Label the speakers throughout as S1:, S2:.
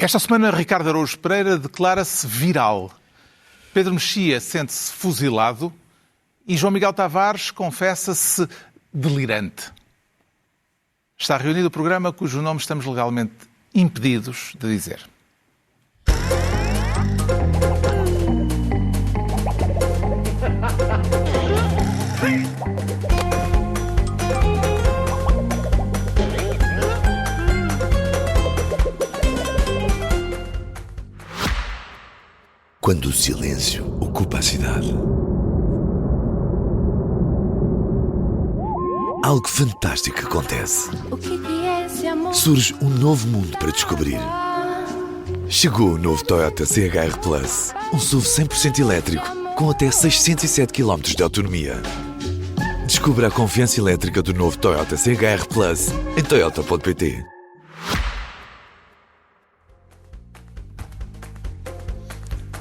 S1: Esta semana, Ricardo Araújo Pereira declara-se viral. Pedro Mexia sente-se fuzilado e João Miguel Tavares confessa-se delirante. Está reunido o programa cujo nome estamos legalmente impedidos de dizer.
S2: Quando o silêncio ocupa a cidade, algo fantástico acontece.
S3: O que é esse amor?
S2: Surge um novo mundo para descobrir. Chegou o novo Toyota CHR Plus, um SUV 100% elétrico com até 607 km de autonomia. Descubra a confiança elétrica do novo Toyota CHR Plus em toyota.pt.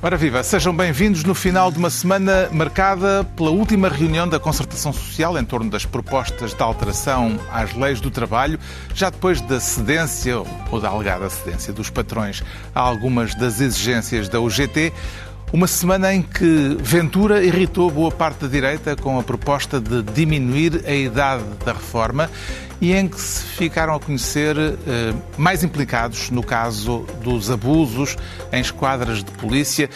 S1: Ora viva, sejam bem-vindos no final de uma semana marcada pela última reunião da concertação social em torno das propostas de alteração às leis do trabalho, já depois da cedência, ou da alegada cedência, dos patrões a algumas das exigências da UGT. Uma semana em que Ventura irritou boa parte da direita com a proposta de diminuir a idade da reforma e em que se ficaram a conhecer mais implicados no caso dos abusos em esquadras de polícia.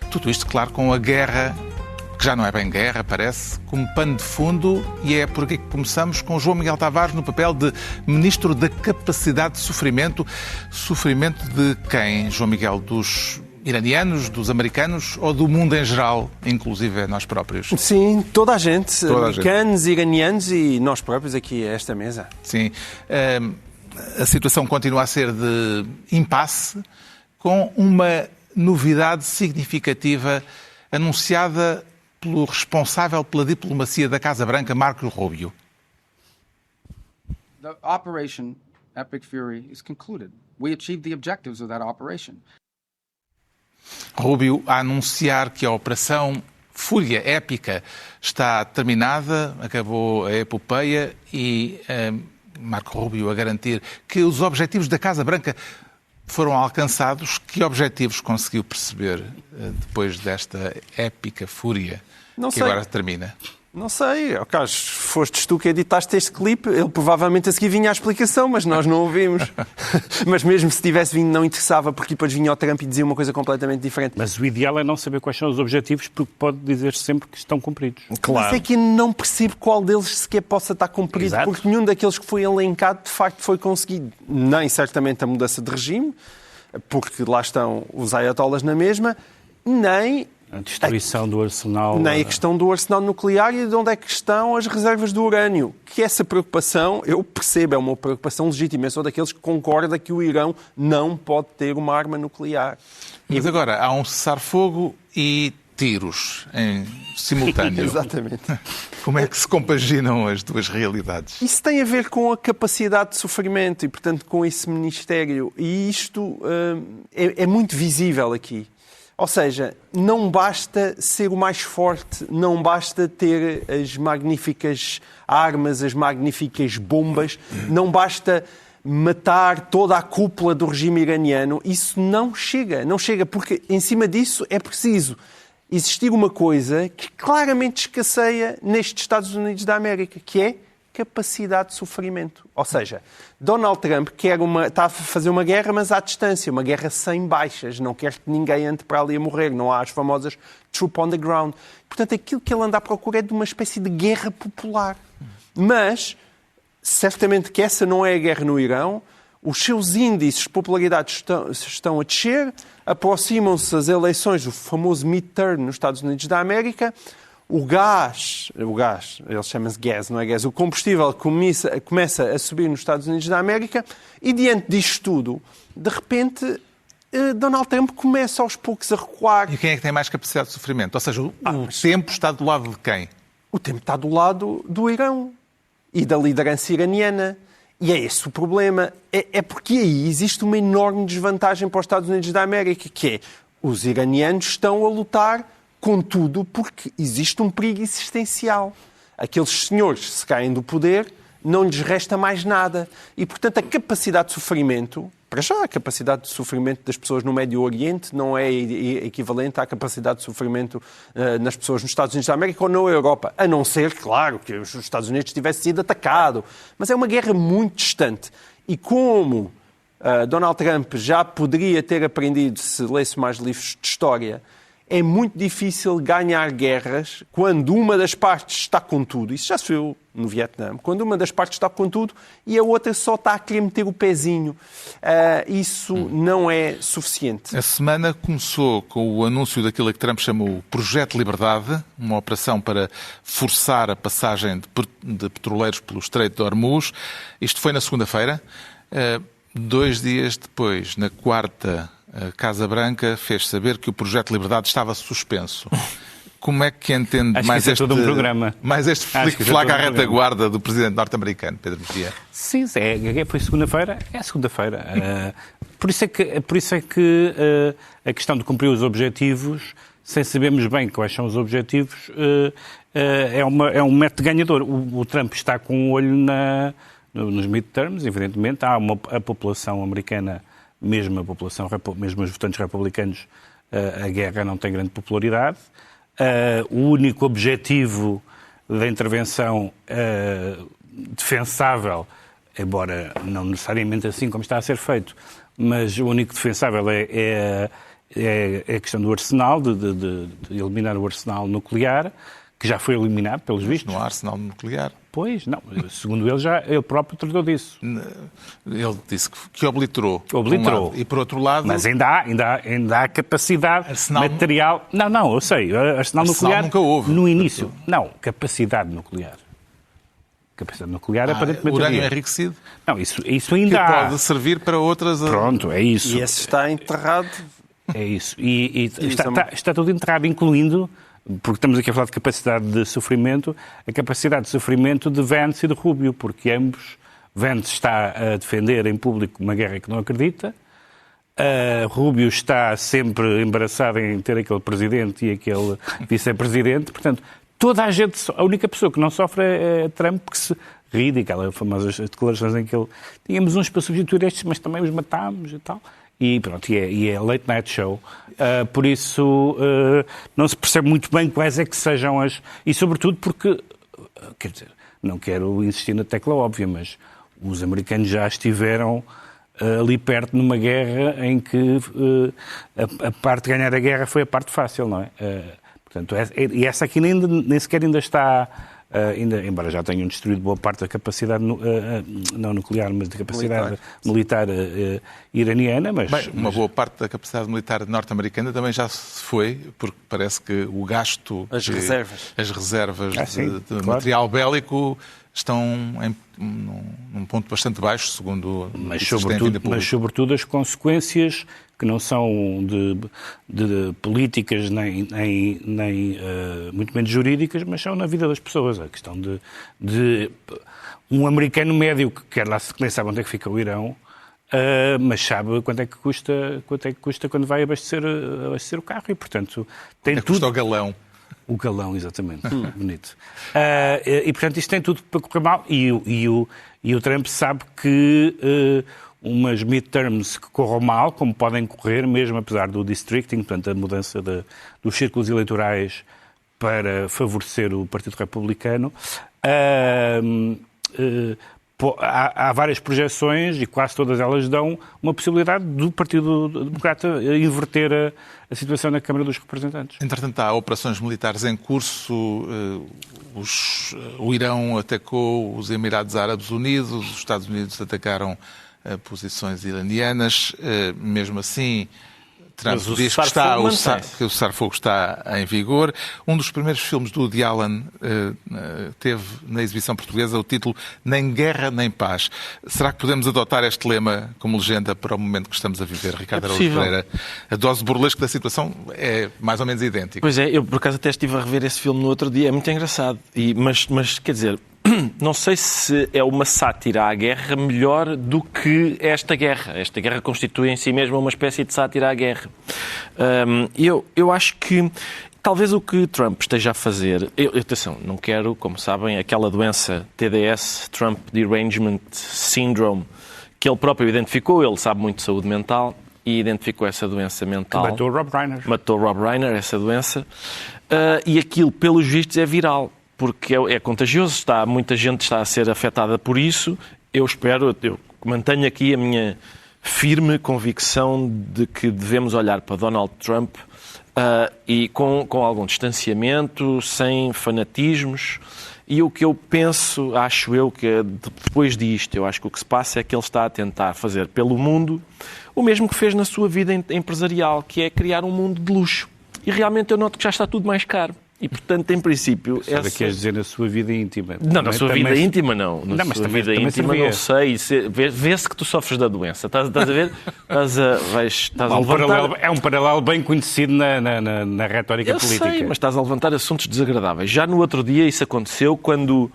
S1: Tudo isto, claro, com a guerra, que já não é bem guerra, parece, como pano de fundo, e é por aqui que começamos com João Miguel Tavares no papel de Ministro da Capacidade de Sofrimento. Sofrimento de quem, João Miguel? Dos iranianos, dos americanos ou do mundo em geral, inclusive nós próprios?
S4: Sim, toda a gente. Americanos, iranianos e nós próprios aqui a esta mesa.
S1: Sim. A situação continua a ser de impasse, com uma novidade significativa anunciada pelo responsável pela diplomacia da Casa Branca, Marco Rubio.
S5: The Operation Epic Fury is concluded. We achieved the objectives of that operation.
S1: Rubio a anunciar que a Operação Fúria Épica está terminada, acabou a epopeia, e Marco Rubio a garantir que os objetivos da Casa Branca foram alcançados. Que objetivos conseguiu perceber depois desta épica fúria agora termina?
S4: Não sei, Carlos, fostes tu que editaste este clipe, ele provavelmente a seguir vinha a explicação, mas nós não ouvimos. Mas mesmo se tivesse vindo não interessava, porque depois vinha o Trump e dizia uma coisa completamente diferente.
S6: Mas o ideal é não saber quais são os objetivos, porque pode dizer sempre que estão cumpridos.
S4: Claro. Mas é que não percebo qual deles sequer possa estar cumprido. Exato. Porque nenhum daqueles que foi elencado de facto foi conseguido. Nem certamente a mudança de regime, porque lá estão os ayatollahs na mesma, nem
S6: a destruição do arsenal.
S4: Nem a questão do arsenal nuclear e de onde é que estão as reservas do urânio. Que essa preocupação, eu percebo, é uma preocupação legítima. Eu sou daqueles que concorda que o Irão não pode ter uma arma nuclear.
S1: Mas agora, há um cessar-fogo e tiros em simultâneo.
S4: Exatamente.
S1: Como é que se compaginam as duas realidades?
S4: Isso tem a ver com a capacidade de sofrimento e, portanto, com esse ministério. E isto é muito visível aqui. Ou seja, não basta ser o mais forte, não basta ter as magníficas armas, as magníficas bombas, não basta matar toda a cúpula do regime iraniano. Isso não chega, porque em cima disso é preciso existir uma coisa que claramente escasseia nestes Estados Unidos da América, que é capacidade de sofrimento. Ou seja, Donald Trump está a fazer uma guerra, mas à distância, uma guerra sem baixas, não quer que ninguém ande para ali a morrer, não há as famosas troops on the ground. Portanto, aquilo que ele anda à procura é de uma espécie de guerra popular. Mas, certamente que essa não é a guerra no Irão, os seus índices de popularidade estão a descer, aproximam-se as eleições do famoso midterm nos Estados Unidos da América. O gás, ele chama-se gas, não é gás, o combustível começa a subir nos Estados Unidos da América e, diante disto tudo, de repente, Donald Trump começa aos poucos a recuar.
S1: E quem é que tem mais capacidade de sofrimento? Ou seja, o tempo está do lado de quem?
S4: O tempo está do lado do Irão e da liderança iraniana. E é esse o problema. É porque aí existe uma enorme desvantagem para os Estados Unidos da América, que é os iranianos estão a lutar contudo, porque existe um perigo existencial. Aqueles senhores, se caem do poder, não lhes resta mais nada. E, portanto, a capacidade de sofrimento para já, a capacidade de sofrimento das pessoas no Médio Oriente não é equivalente à capacidade de sofrimento nas pessoas nos Estados Unidos da América ou na Europa. A não ser, claro, que os Estados Unidos tivessem sido atacado. Mas é uma guerra muito distante. E como Donald Trump já poderia ter aprendido, se lesse mais livros de história, é muito difícil ganhar guerras quando uma das partes está com tudo. Isso já se viu no Vietnã. Quando uma das partes está com tudo e a outra só está a querer meter o pezinho. Isso não é suficiente.
S1: A semana começou com o anúncio daquilo que Trump chamou o Projeto Liberdade, uma operação para forçar a passagem de petroleiros pelo Estreito de Hormuz. Isto foi na segunda-feira. 2 dias depois, na quarta, a Casa Branca fez saber que o Projeto Liberdade estava suspenso. Como é que entende mais este flaga à retaguarda do presidente norte-americano, Pedro Mexia?
S6: Sim, foi segunda-feira. É segunda-feira. Por isso é que a questão de cumprir os objetivos, sem sabermos bem quais são os objetivos, é um método ganhador. O Trump está com um olho nos midterms, evidentemente. A população americana, mesmo os votantes republicanos, a guerra não tem grande popularidade. O único objetivo da intervenção defensável, embora não necessariamente assim como está a ser feito, mas o único defensável é a questão do arsenal, de eliminar o arsenal nuclear, que já foi eliminado, pelos vistos.
S1: Não há arsenal nuclear.
S6: Pois, não. Segundo ele próprio tratou disso.
S1: Ele disse que obliterou.
S6: Obliterou.
S1: E por outro lado...
S6: Mas ainda há capacidade material... Não, eu sei. Arsenal nuclear
S1: nunca houve.
S6: No início. Não, capacidade nuclear. Capacidade nuclear aparentemente...
S1: Urânio enriquecido?
S6: Não, isso ainda há.
S1: Que pode servir para outras...
S6: Pronto, é isso.
S4: E esse está enterrado.
S6: É isso. E está tudo enterrado, incluindo... Porque estamos aqui a falar de capacidade de sofrimento, a capacidade de sofrimento de Vance e de Rubio, porque ambos, Vance está a defender em público uma guerra que não acredita, Rubio está sempre embaraçado em ter aquele presidente e aquele vice-presidente, portanto, toda a gente, a única pessoa que não sofre é Trump, que se ri daquelas famosas declarações em que ele tínhamos uns para substituir estes, mas também os matámos e tal. E pronto, é late night show. Por isso não se percebe muito bem quais é que sejam as... E sobretudo porque, quer dizer, não quero insistir na tecla óbvia, mas os americanos já estiveram ali perto numa guerra em que a parte de ganhar a guerra foi a parte fácil, não é? Portanto, e essa aqui nem sequer ainda está... embora já tenham destruído boa parte da capacidade, não nuclear, mas da capacidade militar iraniana.
S1: Uma boa parte da capacidade militar norte-americana também já se foi, porque parece que o gasto... As reservas de material bélico estão num ponto bastante baixo, segundo
S6: mas sobretudo as consequências que não são de políticas nem muito menos jurídicas, mas são na vida das pessoas. A questão de um americano médio que quer lá, que nem sabe onde é que fica o Irão, mas sabe quanto é que custa quando vai abastecer o carro e, portanto, tem tudo.
S1: Custa o galão.
S6: O galão, exatamente. Bonito. E, portanto, isto tem tudo para correr mal. E o Trump sabe que umas midterms que corram mal, como podem correr, mesmo apesar do districting, portanto, a mudança dos círculos eleitorais para favorecer o Partido Republicano, há várias projeções e quase todas elas dão uma possibilidade do Partido Democrata inverter a situação na Câmara dos Representantes.
S1: Entretanto, há operações militares em curso. O Irão atacou os Emirados Árabes Unidos, os Estados Unidos atacaram posições iranianas. Mesmo assim, Trump diz que o cessar-fogo está em vigor. Um dos primeiros filmes do Woody Allen teve na exibição portuguesa o título Nem Guerra Nem Paz. Será que podemos adotar este lema como legenda para o momento que estamos a viver, Ricardo Araújo Pereira? A dose burlesca da situação é mais ou menos idêntica.
S7: Pois é, eu por acaso até estive a rever esse filme no outro dia, é muito engraçado. Mas quer dizer, não sei se é uma sátira à guerra melhor do que esta guerra. Esta guerra constitui em si mesma uma espécie de sátira à guerra. Eu acho que talvez o que Trump esteja a fazer... Atenção, não quero, como sabem, aquela doença TDS, Trump Derangement Syndrome, que ele próprio identificou, ele sabe muito de saúde mental, e identificou essa doença mental.
S6: Matou o Rob Reiner.
S7: Matou o Rob Reiner, essa doença. E aquilo, pelos vistos, é viral, porque é contagioso, muita gente está a ser afetada por isso. Eu mantenho aqui a minha firme convicção de que devemos olhar para Donald Trump e com algum distanciamento, sem fanatismos. E o que eu penso, acho eu, que depois disto, eu acho que o que se passa é que ele está a tentar fazer pelo mundo o mesmo que fez na sua vida empresarial, que é criar um mundo de luxo. E realmente eu noto que já está tudo mais caro. E, portanto, em princípio...
S6: Sabe o que queres dizer na sua vida íntima?
S7: Não, na sua vida íntima não. Na
S6: mas
S7: sua
S6: também,
S7: vida íntima
S6: servia.
S7: não sei. Vê-se que tu sofres da doença. Estás a ver? Estás a levantar...
S6: É um paralelo bem conhecido na retórica política.
S7: Eu sei, mas estás a levantar assuntos desagradáveis. Já no outro dia isso aconteceu quando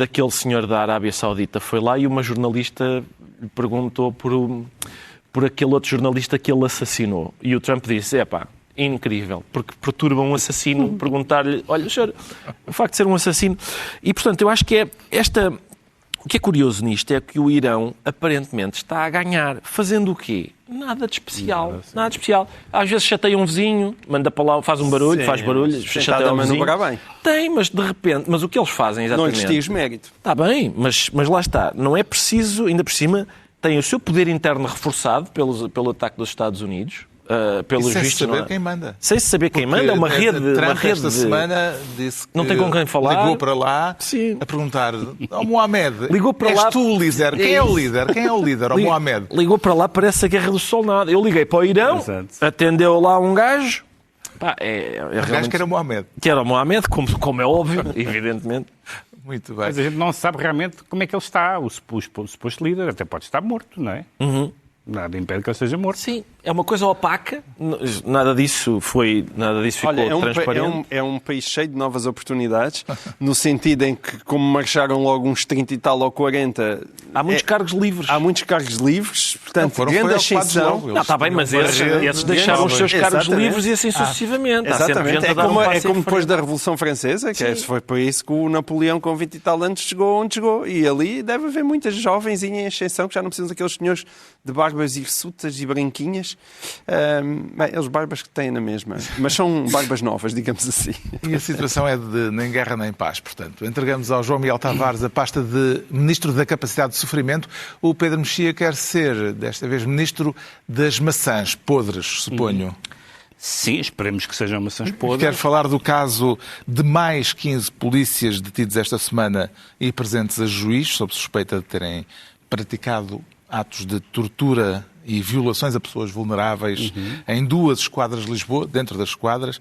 S7: aquele senhor da Arábia Saudita foi lá e uma jornalista lhe perguntou por aquele outro jornalista que ele assassinou. E o Trump disse, incrível, porque perturba um assassino perguntar-lhe, olha, senhor, o facto de ser um assassino... E, portanto, eu acho que o que é curioso nisto é que o Irão, aparentemente, está a ganhar. Fazendo o quê? Nada de especial. Nada de especial. Às vezes chateia um vizinho, manda para lá, faz um barulho,
S4: Sim,
S7: faz barulho, chateia um vizinho.
S4: Bem.
S7: Tem, mas de repente... Mas o que eles fazem, exatamente...
S4: Não lhes tires mérito.
S7: Está bem, mas lá está. Não é preciso, ainda por cima, tem o seu poder interno reforçado pelo ataque dos Estados Unidos... pelos
S1: sem
S7: vistos,
S1: saber quem manda.
S7: Sem saber quem manda, é uma rede.
S1: Trump esta semana disse que
S7: não tem com quem falar.
S1: Ligou para lá a perguntar ao Mohamed,
S7: ligou para lá.
S1: És tu o líder? Quem é o líder? Quem é o líder? Ao Mohamed.
S7: Ligou para lá, parece a Guerra do Sol nada. Eu liguei para o Irão, atendeu lá um gajo.
S1: Gajo que era o Mohamed.
S7: Que era o Mohamed, como é óbvio, evidentemente.
S1: Muito bem.
S6: Mas a gente não sabe realmente como é que ele está. O suposto líder até pode estar morto, não é? Nada impede que ele esteja morto.
S7: Sim, é uma coisa opaca. Nada disso ficou transparente.
S4: É um país cheio de novas oportunidades, no sentido em que, como marcharam logo uns 30 e tal ou 40...
S7: Há muitos cargos livres.
S4: Há muitos cargos livres, portanto, grande ascensão...
S7: Está bem, mas esses deixaram os seus cargos livres e assim sucessivamente.
S4: Exatamente. É como depois da Revolução Francesa, que foi por isso que o Napoleão, com 20 e tal anos, chegou onde chegou. E ali deve haver muitas jovens em ascensão, que já não precisam daqueles senhores de barbas hirsutas e branquinhas. Eles barbas que têm na mesma, mas são barbas novas, digamos assim.
S1: E a situação é de nem guerra nem paz, portanto. Entregamos ao João Miguel Tavares a pasta de Ministro da Capacidade de Sofrimento. O Pedro Mexia quer ser, desta vez, Ministro das Maçãs podres, suponho.
S6: Sim, esperemos que sejam maçãs podres.
S1: Quero falar do caso de mais 15 polícias detidos esta semana e presentes a juiz, sob suspeita de terem praticado atos de tortura e violações a pessoas vulneráveis em 2 esquadras de Lisboa, dentro das esquadras.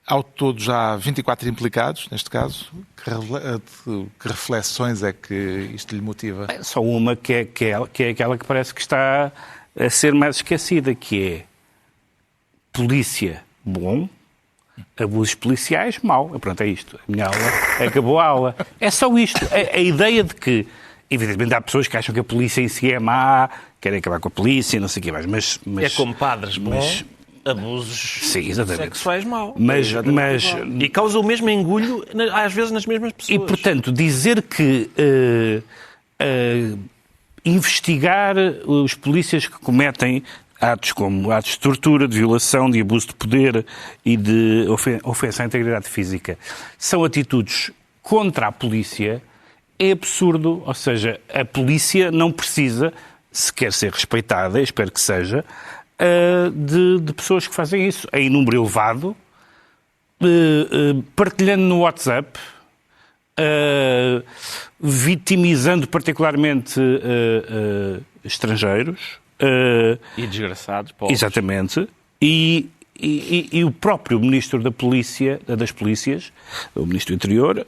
S1: Ao todo já há 24 implicados, neste caso. Que reflexões é que isto lhe motiva?
S6: Só uma que é aquela que parece que está a ser mais esquecida, que é polícia bom, abusos policiais mau. Pronto, é isto. A minha aula, acabou a aula. É só isto. A ideia de que, evidentemente, há pessoas que acham que a polícia em si é má, querem acabar com a polícia, não sei o que mais, mas
S7: é como padres bons, abusos sexuais maus.
S6: E
S7: causa o mesmo engulho, às vezes, nas mesmas pessoas.
S6: E, portanto, dizer que investigar os polícias que cometem atos como atos de tortura, de violação, de abuso de poder e de ofensa à integridade física são atitudes contra a polícia, é absurdo. Ou seja, a polícia não precisa, se quer ser respeitada, espero que seja, de pessoas que fazem isso em número elevado, partilhando no WhatsApp, vitimizando particularmente estrangeiros.
S7: E desgraçados, pobres.
S6: Exatamente. E o próprio Ministro das Polícias, o Ministro do Interior,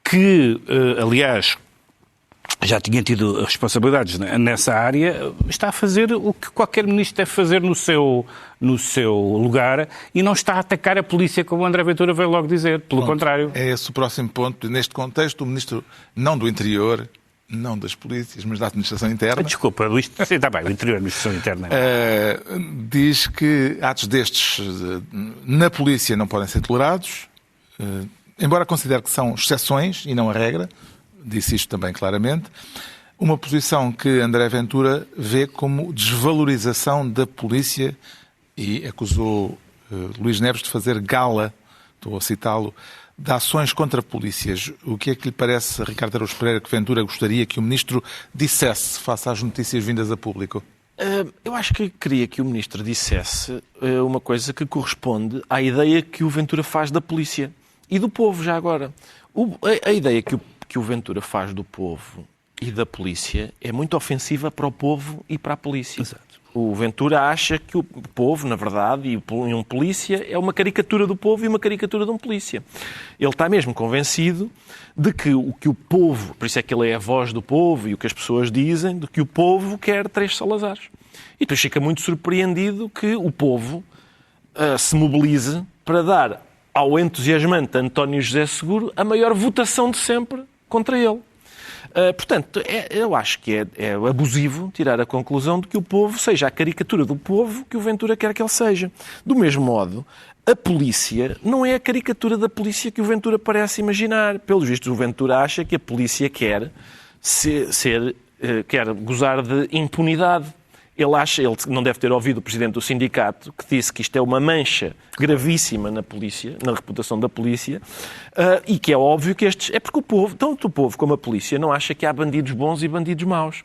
S6: que, aliás, já tinha tido responsabilidades nessa área, está a fazer o que qualquer ministro deve fazer no seu lugar e não está a atacar a polícia, como o André Ventura veio logo dizer. Pelo contrário.
S1: É esse o próximo ponto. Neste contexto, o Ministro, não do Interior, não das polícias, mas da administração interna...
S6: Desculpa, sim, está bem, o Interior, a administração interna.
S1: Diz que atos destes na polícia não podem ser tolerados, embora considere que são exceções e não a regra. Disse isto também claramente. Uma posição que André Ventura vê como desvalorização da polícia e acusou Luís Neves de fazer gala, estou a citá-lo, de ações contra polícias. O que é que lhe parece, Ricardo Araújo Pereira, que Ventura gostaria que o Ministro dissesse face às notícias vindas a público?
S7: Eu acho que queria que o Ministro dissesse uma coisa que corresponde à ideia que o Ventura faz da polícia e do povo, já agora. A ideia que o Ventura faz do povo e da polícia é muito ofensiva para o povo e para a polícia.
S6: Exato.
S7: O Ventura acha que o povo, na verdade, e um polícia é uma caricatura do povo e uma caricatura de um polícia. Ele está mesmo convencido de que o que o povo, por isso é que ele é a voz do povo e o que as pessoas dizem, de que o povo quer 3 Salazares. E depois fica muito surpreendido que o povo se mobilize para dar ao entusiasmante António José Seguro a maior votação de sempre contra ele. Portanto, eu acho que é abusivo tirar a conclusão de que o povo seja a caricatura do povo que o Ventura quer que ele seja. Do mesmo modo, a polícia não é a caricatura da polícia que o Ventura parece imaginar. Pelos vistos, o Ventura acha que a polícia quer gozar de impunidade. Ele não deve ter ouvido o presidente do sindicato, que disse que isto é uma mancha gravíssima na polícia, na reputação da polícia, e que é óbvio que é porque o povo, tanto o povo como a polícia, não acha que há bandidos bons e bandidos maus.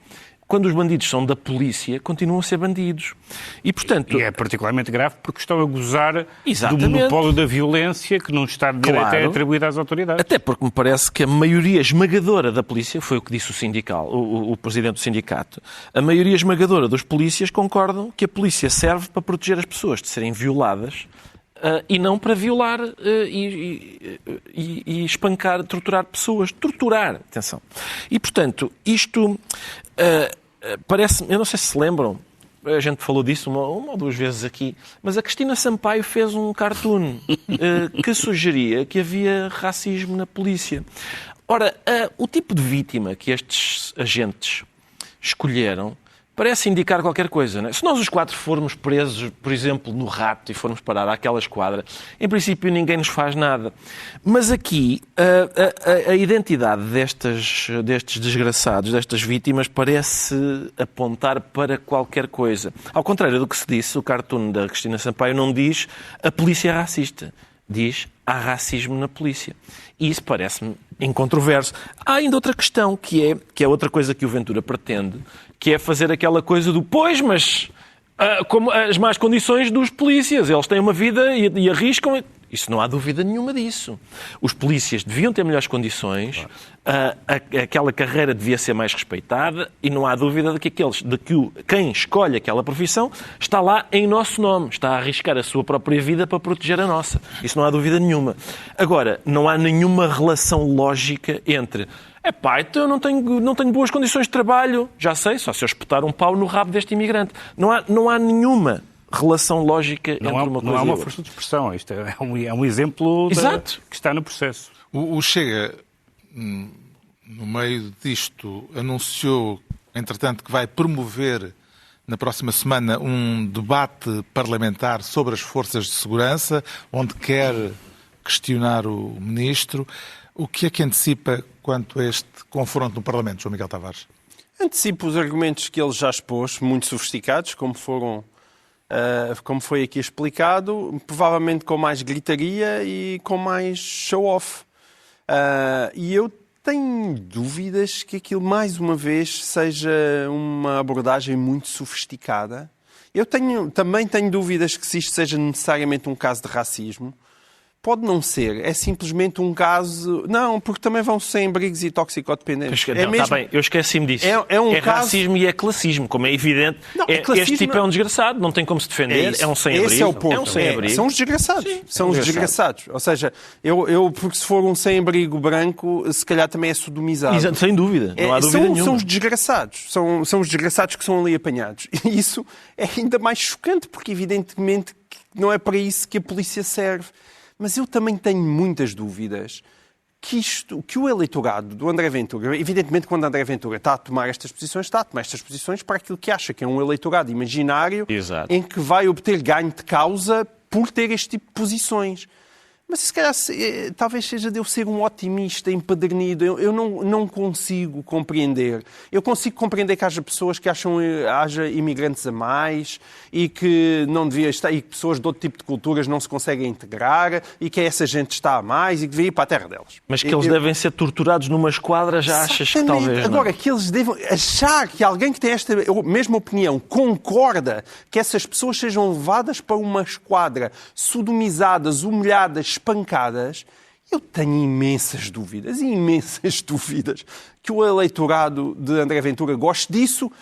S7: Quando os bandidos são da polícia, continuam a ser bandidos. E, portanto...
S6: E é particularmente grave porque estão a gozar
S7: Exatamente.
S6: do monopólio da violência que não está de direito
S7: Claro.
S6: é atribuído às autoridades.
S7: Até porque me parece que a maioria esmagadora da polícia, foi o que disse o presidente do sindicato, a maioria esmagadora dos polícias concordam que a polícia serve para proteger as pessoas de serem violadas e não para violar e espancar, torturar pessoas. Torturar, atenção. E, portanto, isto parece... Eu não sei se lembram, a gente falou disso uma ou 2 vezes aqui, mas a Cristina Sampaio fez um cartoon que sugeria que havia racismo na polícia. Ora, o tipo de vítima que estes agentes escolheram parece indicar qualquer coisa, não é? Se nós os 4 formos presos, por exemplo, no Rato e formos parar àquela esquadra, em princípio ninguém nos faz nada. Mas aqui a identidade destes desgraçados, destas vítimas, parece apontar para qualquer coisa. Ao contrário do que se disse, o cartoon da Cristina Sampaio não diz a polícia é racista. Diz há racismo na polícia. E isso parece-me incontroverso. Há ainda outra questão, que é outra coisa que o Ventura pretende, que é fazer aquela coisa do pois, mas como as más condições dos polícias. Eles têm uma vida e arriscam. Isso não há dúvida nenhuma disso. Os polícias deviam ter melhores condições, aquela carreira devia ser mais respeitada e não há dúvida de que quem escolhe aquela profissão está lá em nosso nome, está a arriscar a sua própria vida para proteger a nossa. Isso não há dúvida nenhuma. Agora, não há nenhuma relação lógica entre então eu não tenho boas condições de trabalho, já sei, só se eu espetar um pau no rabo deste imigrante. Não há nenhuma relação lógica entre uma coisa
S6: Não há uma
S7: e outra.
S6: força de expressão. Isto é um exemplo que está no processo.
S1: O Chega, no meio disto, anunciou, entretanto, que vai promover na próxima semana um debate parlamentar sobre as forças de segurança, onde quer questionar o Ministro. O que é que antecipa quanto a este confronto no Parlamento, João Miguel Tavares?
S4: Antecipo os argumentos que ele já expôs, muito sofisticados, como foi aqui explicado, provavelmente com mais gritaria e com mais show-off. E eu tenho dúvidas que aquilo, mais uma vez, seja uma abordagem muito sofisticada. Eu também tenho dúvidas que se isto seja necessariamente um caso de racismo. Pode não ser, é simplesmente um caso... Não, porque também vão sem abrigos e toxicodependentes.
S7: Está bem, eu esqueci-me disso.
S4: É caso...
S7: racismo e é classismo, como é evidente.
S4: Classismo...
S7: Este tipo é um desgraçado, não tem como se defender, é um sem-abrigo.
S4: Esse é o ponto.
S7: É um sem-abrigo.
S4: São os desgraçados. Sim, são os desgraçados. Ou seja, porque se for um sem-abrigo branco, se calhar também é sodomizado.
S7: Exato, sem dúvida, não há dúvida nenhuma.
S4: São os desgraçados. São os desgraçados que são ali apanhados. E isso é ainda mais chocante, porque evidentemente não é para isso que a polícia serve. Mas eu também tenho muitas dúvidas que o eleitorado do André Ventura, evidentemente quando André Ventura está a tomar estas posições, para aquilo que acha que é um eleitorado imaginário.
S7: Exato.
S4: Em que vai obter ganho de causa por ter este tipo de posições. Mas se calhar talvez seja de eu ser um otimista empedernido. Eu não consigo compreender. Eu consigo compreender que haja pessoas que acham que haja imigrantes a mais e que não devia estar, e que pessoas de outro tipo de culturas não se conseguem integrar e que essa gente está a mais e que devia ir para a terra delas.
S7: Mas que eles devem ser torturados numa esquadra, já achas que talvez não?
S4: Agora, que eles devem achar que alguém que tem esta mesma opinião concorda que essas pessoas sejam levadas para uma esquadra, sodomizadas, humilhadas, espancadas, eu tenho imensas dúvidas que o eleitorado de André Ventura goste disso,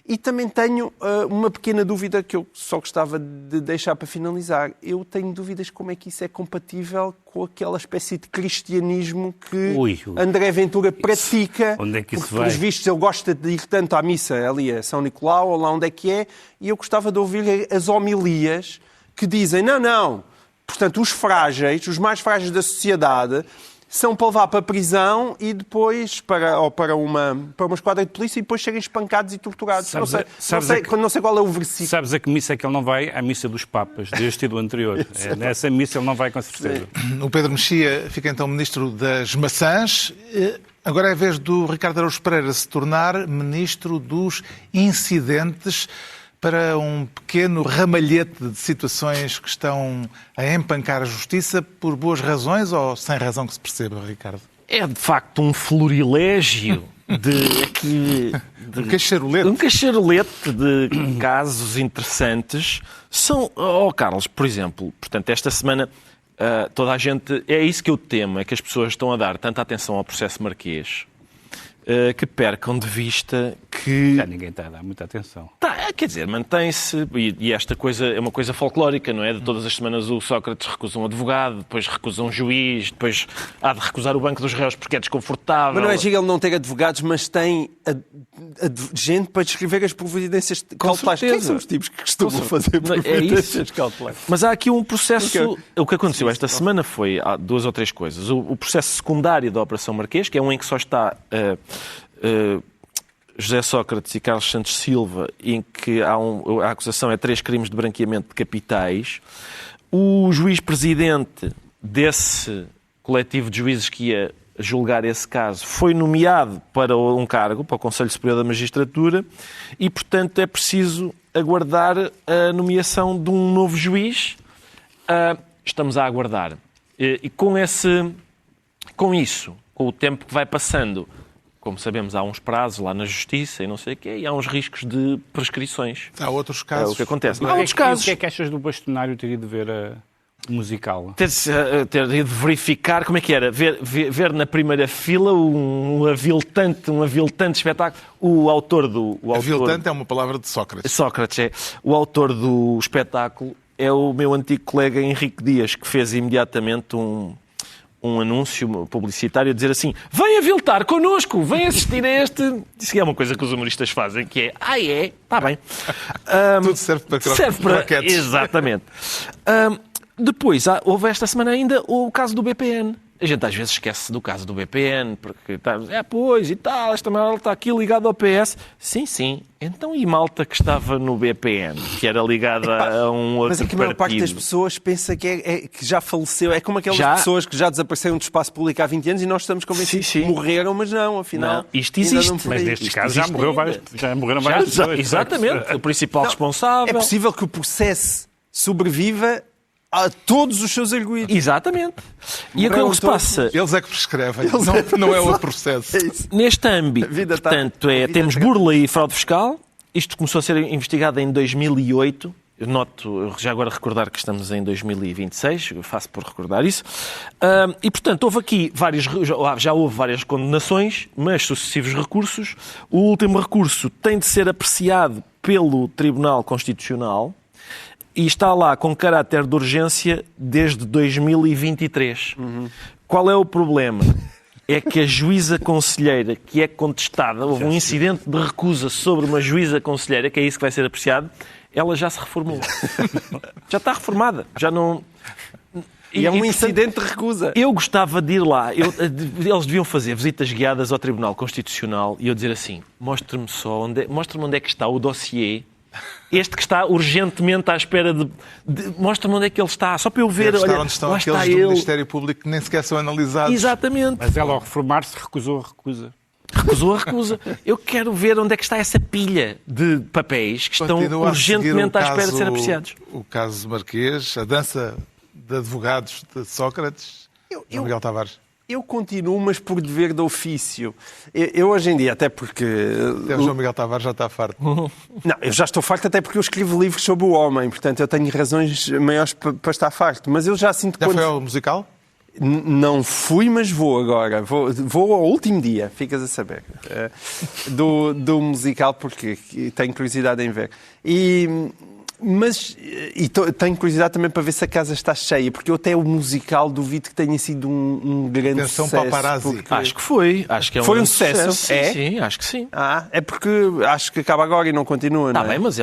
S4: e também tenho uma pequena dúvida que eu só gostava de deixar para finalizar. Eu tenho dúvidas como é que isso é compatível com aquela espécie de cristianismo que André Ventura pratica.
S6: Onde é que isso
S4: porque,
S6: vai?
S4: pelos vistos, ele gosta de ir tanto à missa ali a São Nicolau, ou lá onde é que é, e eu gostava de ouvir as homilias que dizem, não, portanto, os frágeis, os mais frágeis da sociedade, são para levar para a prisão e depois para uma esquadra de polícia e depois serem espancados e torturados. Não sei qual é o versículo.
S6: Sabes a que missa é que ele não vai? À missa dos Papas, deste e do anterior. Nessa missa ele não vai, com certeza.
S1: O Pedro Mexia fica então ministro das maçãs. Agora é a vez do Ricardo Araújo Pereira se tornar ministro dos incidentes, para um pequeno ramalhete de situações que estão a empancar a justiça por boas razões ou sem razão que se perceba, Ricardo?
S7: É, de facto, um florilégio
S1: um cacharolete.
S7: Um cacharolete de casos interessantes. Carlos, por exemplo, portanto, esta semana toda a gente... É isso que eu temo, é que as pessoas estão a dar tanta atenção ao processo Marquês que percam de vista que...
S6: Já ninguém está a dar muita atenção.
S7: Quer dizer, mantém-se, e esta coisa é uma coisa folclórica, não é? De todas as semanas o Sócrates recusa um advogado, depois recusa um juiz, depois há de recusar o banco dos réus porque é desconfortável.
S4: Mas não é giro ele não ter advogados, mas tem gente para descrever as providências cautelares. Quem são os tipos que costumam fazer providências cautelares?
S7: Mas há aqui um processo... O que aconteceu esta semana foi há 2 ou 3 coisas. O processo secundário da Operação Marquês, que é um em que só está... José Sócrates e Carlos Santos Silva, em que a acusação é 3 crimes de branqueamento de capitais. O juiz-presidente desse coletivo de juízes que ia julgar esse caso foi nomeado para um cargo, para o Conselho Superior da Magistratura, e, portanto, é preciso aguardar a nomeação de um novo juiz. Estamos a aguardar. E com isso, com o tempo que vai passando... Como sabemos, há uns prazos lá na Justiça e não sei o quê, e há uns riscos de prescrições.
S1: Há outros casos.
S7: É o que acontece.
S6: Há outros casos. O que é que achas do bastonário ter ido ver o musical?
S7: Ter ido verificar, como é que era? Ver na primeira fila um aviltante espetáculo. O autor...
S1: Aviltante é uma palavra de Sócrates.
S7: Sócrates, é. O autor do espetáculo é o meu antigo colega Henrique Dias, que fez imediatamente um anúncio publicitário a dizer assim: vem aviltar connosco, vem assistir a este... Isso que é uma coisa que os humoristas fazem, que é, está bem.
S1: Tudo serve para croquetes.
S7: Exatamente. Depois, houve esta semana ainda o caso do BPN. A gente às vezes esquece do caso do BPN, porque esta malta está aqui ligada ao PS. Sim. Então, e malta que estava no BPN, que era ligada a um outro partido?
S4: Mas a maior parte das pessoas pensa que já faleceu. É como aquelas pessoas que já desapareceram do espaço público há 20 anos e nós estamos convencidos que morreram, mas não, afinal...
S7: Não, isto existe.
S6: Mas nestes casos já morreram várias pessoas.
S7: Exatamente. O principal responsável...
S4: É possível que o processo sobreviva a todos os seus arguidos.
S7: Exatamente. E aquilo que se passa...
S1: Eles é que prescrevem, não é o processo.
S7: Neste âmbito, portanto, temos burla e fraude fiscal. Isto começou a ser investigado em 2008. Eu noto, já agora recordar que estamos em 2026, eu faço por recordar isso. E, portanto, já houve várias condenações, mas sucessivos recursos. O último recurso tem de ser apreciado pelo Tribunal Constitucional e está lá com caráter de urgência desde 2023. Qual é o problema? É que a juíza conselheira que é contestada, houve um incidente de recusa sobre uma juíza conselheira, que é isso que vai ser apreciado, ela já se reformou. Já está reformada. Já não...
S4: E é um incidente de recusa.
S7: Eu gostava de ir lá. Eles deviam fazer visitas guiadas ao Tribunal Constitucional e eu dizer assim: mostre-me onde é que está o dossiê Este que está urgentemente à espera de mostra-me onde é que ele está, só para eu ver, olha,
S1: onde estão
S7: lá
S1: aqueles
S7: está
S1: do
S7: ele.
S1: Ministério Público que nem sequer são analisados.
S7: Exatamente.
S6: Mas ela, ao reformar-se, recusou a recusa.
S7: Recusou a recusa. Eu quero ver onde é que está essa pilha de papéis que estão
S1: Continua a seguir
S7: urgentemente
S1: o
S7: à espera de
S1: caso-
S7: ser apreciados.
S1: O caso Marquês, a dança de advogados de Sócrates, João Miguel Tavares.
S4: Eu continuo, mas por dever de ofício. Eu hoje em dia, até porque...
S1: Até o João Miguel Tavares já está farto.
S4: Não, eu já estou farto até porque eu escrevo livros sobre o homem, portanto eu tenho razões maiores para estar farto. Mas eu já sinto
S1: Já
S4: quando...
S1: foi ao musical?
S4: Não fui, mas vou agora. Vou ao último dia, ficas a saber, do musical, porque tenho curiosidade em ver. Tenho curiosidade também para ver se a casa está cheia, porque eu até o musical duvido que tenha sido um grande
S1: Atenção,
S4: sucesso.
S1: paparazzi.
S4: porque-
S7: Acho que foi. Acho que é
S4: Foi um
S7: grande
S4: sucesso?
S7: Sim,
S4: É?
S7: sim, acho que sim.
S4: É porque acho que acaba agora e não continua,
S7: Está
S4: não é?
S7: bem, mas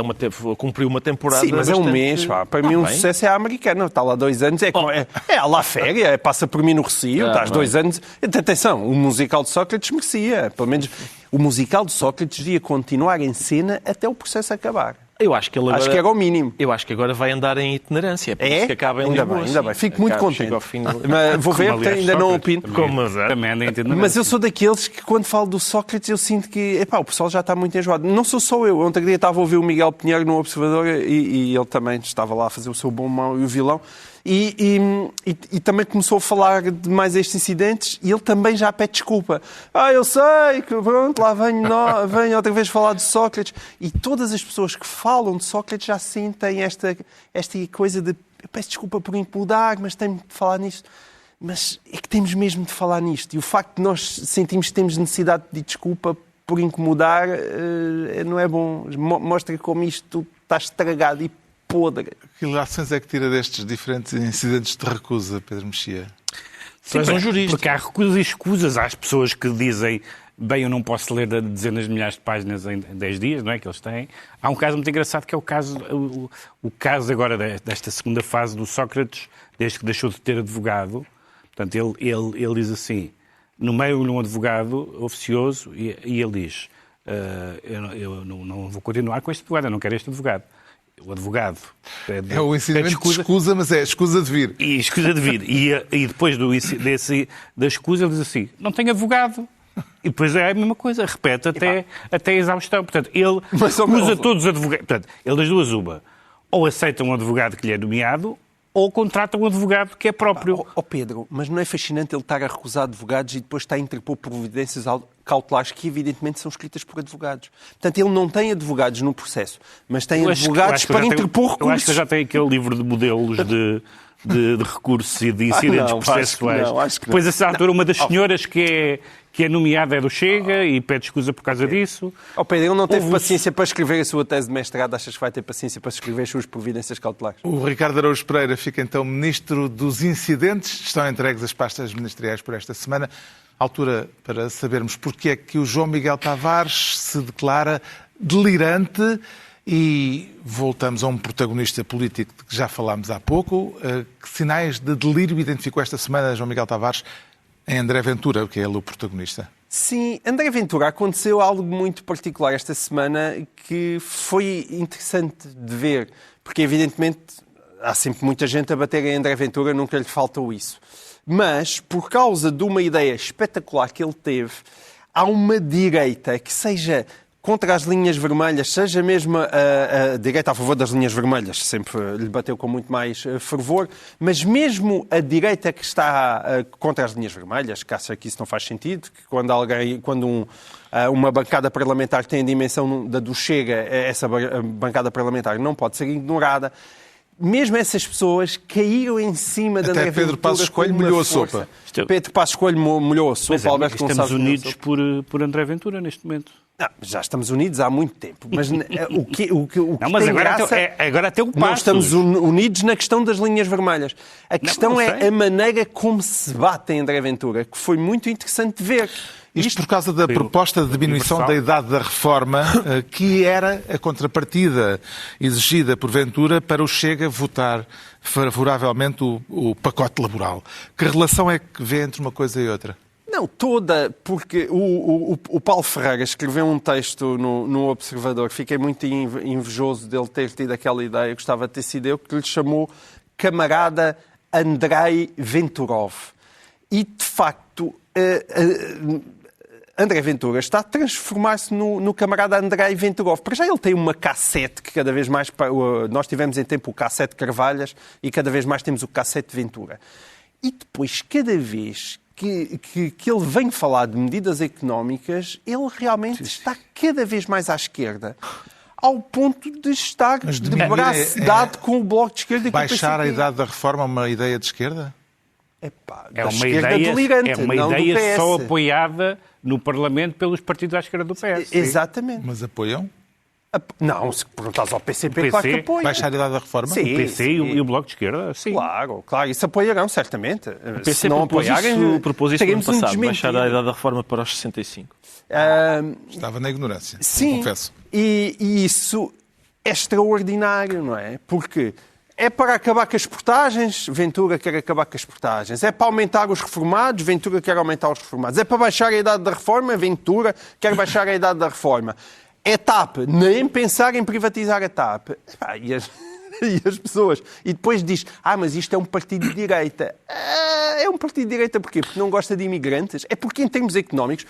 S7: cumpriu uma temporada.
S4: Sim, mas é um
S7: bastante-
S4: mês. Pá. Para
S7: Tá
S4: mim, um
S7: bem.
S4: sucesso é a americana. Está lá 2 anos. É a lá féria. Passa por mim no Recio. Estás 2 anos. Atenção, o musical de Sócrates merecia. Pelo menos o musical de Sócrates devia continuar em cena até o processo acabar.
S7: Eu acho que ele agora...
S4: Acho que era o mínimo.
S7: Eu acho que agora vai andar em itinerância. Por isso que acaba em
S4: Ainda
S7: Lisboa.
S4: bem, ainda
S7: sim.
S4: bem. Fico muito
S7: Acaba,
S4: contente.
S7: chega ao fim.
S4: Mas vou ver, porque
S6: Aliás,
S4: ainda não
S6: Sócrates
S4: opino.
S6: também anda em itinerância.
S4: Mas eu sou daqueles que, quando falo do Sócrates, eu sinto que o pessoal já está muito enjoado. Não sou só eu. Ontem dia estava a ouvir o Miguel Pinheiro no Observador e ele também estava lá a fazer o seu bom, mau e o vilão. E também começou a falar de mais estes incidentes e ele também já pede desculpa. Eu sei que pronto, lá venho outra vez falar de Sócrates. E todas as pessoas que falam de Sócrates já sentem esta coisa de eu peço desculpa por incomodar, mas tenho de falar nisto. Mas é que temos mesmo de falar nisto. E o facto de nós sentirmos que temos necessidade de pedir desculpa por incomodar não é bom. Mostra como isto está estragado e podre.
S1: Que relações é que tira destes diferentes incidentes de recusa, Pedro Mexia?
S7: Tu és um jurista.
S6: Porque há recusas e escusas às pessoas que dizem bem, eu não posso ler dezenas de milhares de páginas em 10 dias, não é, que eles têm. Há um caso muito engraçado que é o caso agora desta segunda fase do Sócrates, desde que deixou de ter advogado. Portanto, ele diz assim, no meio de um advogado oficioso, e ele diz, eu não vou continuar com este advogado, eu não quero este advogado. O advogado
S1: É o ensinamento de escusa, mas é escusa de vir.
S6: E escusa de vir. E depois da escusa ele diz assim, não tenho advogado. E depois é a mesma coisa, repete até a exaustão. Portanto, ele usa todos os advogados. Portanto, ele das duas uma. Ou aceita um advogado que lhe é nomeado, ou contrata um advogado que é próprio.
S4: Pedro, mas não é fascinante ele estar a recusar advogados e depois estar a interpor providências cautelares que evidentemente são escritas por advogados. Portanto, ele não tem advogados no processo, mas tem advogados para interpor recursos.
S6: Eu acho que já tem aquele livro de modelos de recursos e de incidentes processuais. Depois, a essa altura, uma das senhoras que é nomeada é do Chega e pede escusa por causa disso.
S4: Pedro, ele não teve paciência para escrever a sua tese de mestrado. Achas que vai ter paciência para escrever as suas providências cautelares?
S1: O Ricardo Araújo Pereira fica então Ministro dos Incidentes. Estão entregues as pastas ministeriais por esta semana. Altura para sabermos porque é que o João Miguel Tavares se declara delirante. E voltamos a um protagonista político de que já falámos há pouco. Que sinais de delírio identificou esta semana João Miguel Tavares em André Ventura, que é ele o protagonista?
S4: Sim, André Ventura, aconteceu algo muito particular esta semana que foi interessante de ver, porque evidentemente há sempre muita gente a bater em André Ventura, nunca lhe faltou isso. Mas, por causa de uma ideia espetacular que ele teve, há uma direita que seja contra as linhas vermelhas, seja mesmo a direita a favor das linhas vermelhas, sempre lhe bateu com muito mais fervor, mas mesmo a direita que está contra as linhas vermelhas, que acha que isso não faz sentido, que quando uma bancada parlamentar tem a dimensão da do Chega, essa bancada parlamentar não pode ser ignorada. Mesmo essas pessoas caíram em cima da André Ventura.
S1: Pedro Passos Coelho molhou a sopa.
S4: Pedro Passos Coelho molhou a sopa.
S6: Estamos unidos por André Ventura neste momento.
S4: Já estamos unidos há muito tempo. Mas o que
S6: mas
S4: tem
S6: agora,
S4: graça,
S6: agora até o Passos.
S4: Nós estamos unidos na questão das linhas vermelhas. A questão é a maneira como se bate em André Ventura, que foi muito interessante de ver.
S1: Isto por causa da proposta de diminuição da idade da reforma, que era a contrapartida exigida por Ventura para o Chega votar favoravelmente o pacote laboral. Que relação é que vê entre uma coisa e outra?
S4: Não, toda, porque o Paulo Ferreira escreveu um texto no Observador, fiquei muito invejoso dele ter tido aquela ideia, gostava de ter sido eu, que lhe chamou camarada Andrei Venturov. E, de facto, André Ventura está a transformar-se no camarada Andrei Venturov. Para já ele tem uma cassete que cada vez mais... Nós tivemos em tempo o cassete Carvalhas e cada vez mais temos o cassete Ventura. E depois, cada vez que ele vem falar de medidas económicas, ele realmente está cada vez mais à esquerda, ao ponto de estar de braço dado com o Bloco de Esquerda e com o PCP.
S1: Baixar a idade da reforma é uma ideia de esquerda?
S6: É uma ideia só apoiada no Parlamento pelos partidos à esquerda do PS.
S4: Exatamente.
S1: Mas apoiam?
S4: Não, se perguntares ao PCP, claro que apoia.
S1: Baixar a idade da reforma?
S6: Sim, o PC e o Bloco de Esquerda, sim.
S4: Claro, isso apoiarão, certamente.
S7: O PC propôs isso no ano passado, baixar a idade da reforma para os 65.
S1: Estava na ignorância,
S4: sim,
S1: confesso.
S4: E isso é extraordinário, não é? Porque é para acabar com as portagens, Ventura quer acabar com as portagens. É para aumentar os reformados, Ventura quer aumentar os reformados. É para baixar a idade da reforma, Ventura quer baixar a idade da reforma. É TAP, nem pensar em privatizar a TAP. E as pessoas... E depois diz, mas isto é um partido de direita. É um partido de direita porquê? Porque não gosta de imigrantes? É porque em termos económicos...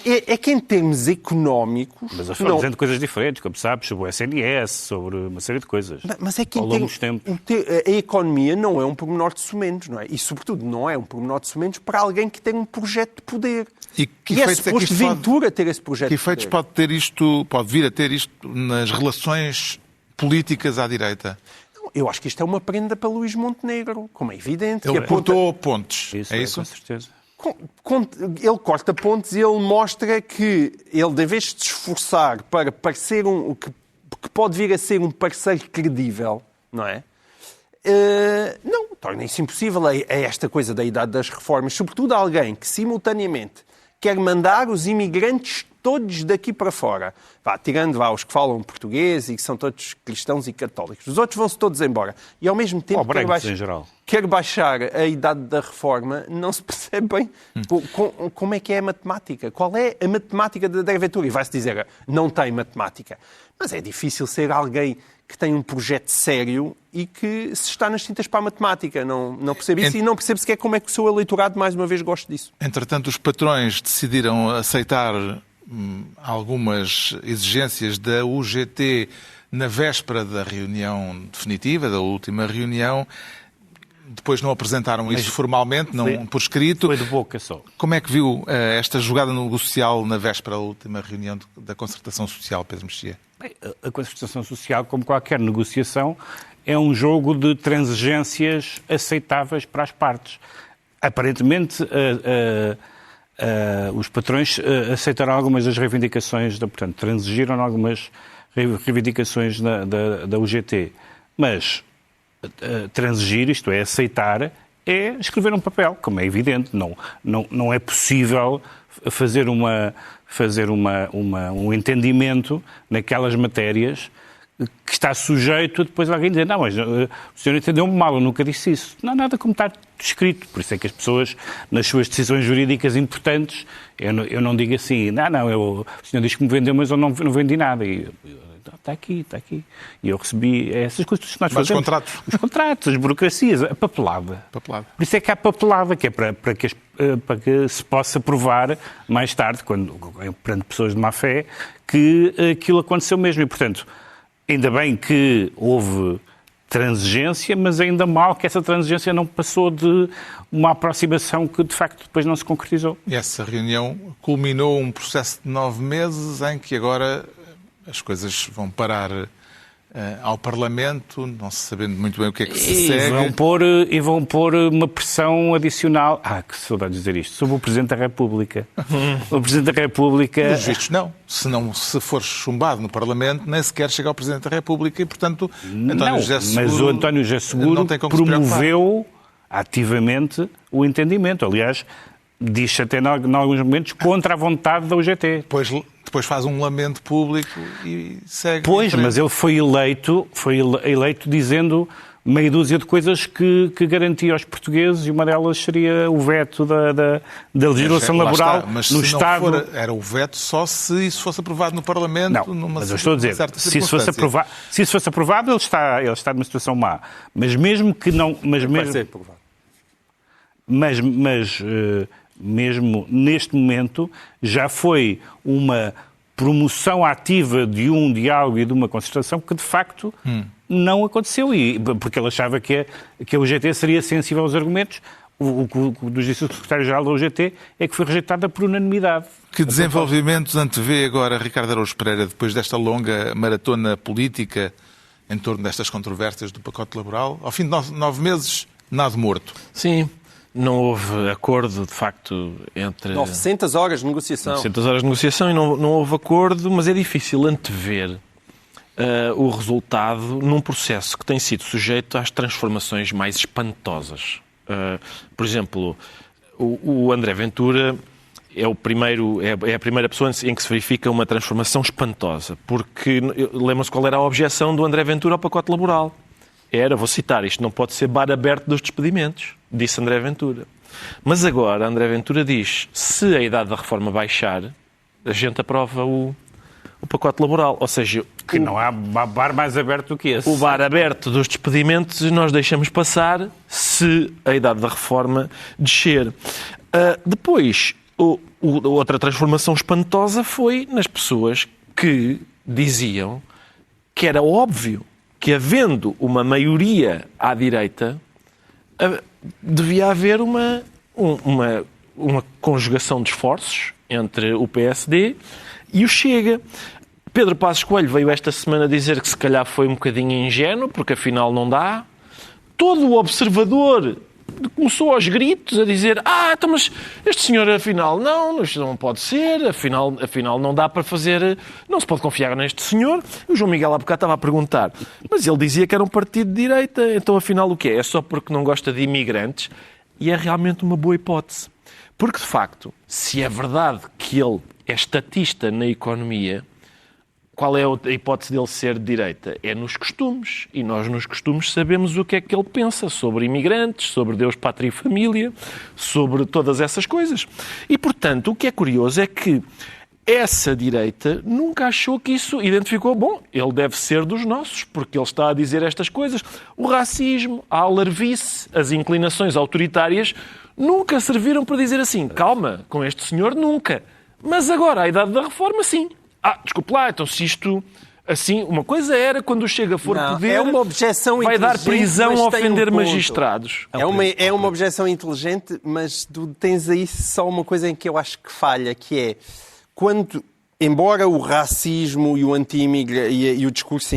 S4: É que em termos económicos...
S6: Mas eles estão dizendo coisas diferentes, como sabes, sobre o SNS, sobre uma série de coisas.
S4: Mas é que
S6: ao longo dos tempos.
S4: A economia não é um pormenor de sumentos, não é? E, sobretudo, não é um pormenor de sumentos para alguém que tem um projeto de poder.
S1: E
S4: é suposto Ventura ter esse projeto
S1: de poder. Que efeitos pode vir a ter isto nas relações políticas à direita?
S4: Eu acho que isto é uma prenda para Luís Montenegro, como é evidente.
S1: Ele cortou pontes, é isso?
S6: Com certeza.
S4: Ele corta pontes e ele mostra que ele, em vez de se esforçar para parecer que pode vir a ser um parceiro credível, não é? Não, torna isso impossível a esta coisa da idade das reformas. Sobretudo alguém que, simultaneamente, quer mandar os imigrantes todos daqui para fora. Tirando os que falam português e que são todos cristãos e católicos. Os outros vão-se todos embora. E, ao mesmo tempo, quer baixar a idade da reforma, não se percebe bem como é que é a matemática. Qual é a matemática da André Ventura? E vai-se dizer, não tem matemática. Mas é difícil ser alguém que tem um projeto sério e que se está nas tintas para a matemática. Não percebe isso e não percebe sequer como é que o seu eleitorado, mais uma vez, gosta disso.
S1: Entretanto, os patrões decidiram aceitar algumas exigências da UGT na véspera da reunião definitiva, da última reunião. Depois não apresentaram isso formalmente, não por escrito.
S6: Foi de boca só.
S1: Como é que viu esta jogada negocial na véspera da última reunião da concertação social, Pedro Mexia?
S6: Bem, a concertação social, como qualquer negociação, é um jogo de transigências aceitáveis para as partes. Aparentemente, os patrões aceitaram algumas das reivindicações, portanto, transigiram algumas reivindicações da UGT. Mas transigir, isto é, aceitar, é escrever um papel, como é evidente. Não é possível fazer um entendimento naquelas matérias que está sujeito a depois alguém dizer mas o senhor entendeu-me mal, eu nunca disse isso. Não há nada como está escrito. Por isso é que as pessoas, nas suas decisões jurídicas importantes, eu não digo assim, o senhor diz que me vendeu, mas eu não vendi nada. Está aqui. E eu recebi essas coisas que nós fazemos. Os contratos, as burocracias, a papelada. Por isso é que há papelada, que é para que se possa provar mais tarde, perante pessoas de má fé, que aquilo aconteceu mesmo. E, portanto, ainda bem que houve transigência, mas ainda mal que essa transigência não passou de uma aproximação que, de facto, depois não se concretizou.
S1: E essa reunião culminou um processo de 9 meses em que agora as coisas vão parar ao Parlamento, não se sabendo muito bem o que é que se segue.
S6: E vão pôr uma pressão adicional, que saudade de dizer isto, sobre o Presidente da República. O Presidente da República...
S1: Pelos vistos, não. Se for chumbado no Parlamento, nem sequer chega ao Presidente da República e, portanto, António José Seguro...
S6: Mas o António José Seguro promoveu ativamente o entendimento. Aliás, diz até em alguns momentos contra a vontade da UGT.
S1: Depois faz um lamento público e segue.
S6: Pois, mas ele foi eleito dizendo meia dúzia de coisas que garantia aos portugueses, e uma delas seria o veto da legislação laboral
S1: mas
S6: no
S1: se
S6: Estado.
S1: Não for, era o veto só se isso fosse aprovado no Parlamento.
S6: Não, mas eu estou a dizer, se isso fosse aprovado, ele está numa situação má. Mas mesmo que não...
S4: Vai ser aprovado.
S6: Mesmo neste momento, já foi uma promoção ativa de um diálogo e de uma concertação que, de facto, não aconteceu. Porque ele achava que a UGT seria sensível aos argumentos. O que disse o secretário-geral da UGT é que foi rejeitada por unanimidade.
S1: Que desenvolvimentos antevê agora Ricardo Araújo Pereira, depois desta longa maratona política em torno destas controvérsias do pacote laboral? Ao fim de 9 meses, nada morto.
S7: Sim. Não houve acordo, de facto, entre...
S4: 900 horas de negociação.
S7: 900 horas de negociação e não houve acordo, mas é difícil antever o resultado num processo que tem sido sujeito às transformações mais espantosas. Por exemplo, o André Ventura é a primeira pessoa em que se verifica uma transformação espantosa, porque lembra-se qual era a objeção do André Ventura ao pacote laboral. Vou citar, isto não pode ser bar aberto dos despedimentos, disse André Ventura. Mas agora André Ventura diz, se a idade da reforma baixar, a gente aprova o pacote laboral. Ou seja...
S6: Que não há bar mais aberto do que esse.
S7: O bar aberto dos despedimentos nós deixamos passar se a idade da reforma descer. Depois, outra transformação espantosa foi nas pessoas que diziam que era óbvio que, havendo uma maioria à direita, devia haver uma conjugação de esforços entre o PSD e o Chega. Pedro Passos Coelho veio esta semana dizer que se calhar foi um bocadinho ingênuo, porque afinal não dá. Todo o observador começou aos gritos a dizer então, mas este senhor afinal não pode ser, afinal não dá para fazer, não se pode confiar neste senhor. O João Miguel há bocado estava a perguntar, mas ele dizia que era um partido de direita, então afinal o quê? É só porque não gosta de imigrantes? E é realmente uma boa hipótese. Porque, de facto, se é verdade que ele é estatista na economia, qual é a hipótese dele ser de direita? É nos costumes. E nós, nos costumes, sabemos o que é que ele pensa sobre imigrantes, sobre Deus, pátria e família, sobre todas essas coisas. E, portanto, o que é curioso é que essa direita nunca achou que isso identificou, ele deve ser dos nossos, porque ele está a dizer estas coisas. O racismo, a alarvice, as inclinações autoritárias nunca serviram para dizer assim, calma, com este senhor nunca. Mas agora, à idade da reforma, sim. Desculpe lá, então se isto... Assim, uma coisa era quando o Chega for poder...
S4: É uma objeção
S7: vai dar prisão a ofender
S4: ponto.
S7: Magistrados.
S4: É uma objeção inteligente, mas tu tens aí só uma coisa em que eu acho que falha, que é... Embora o racismo e o discurso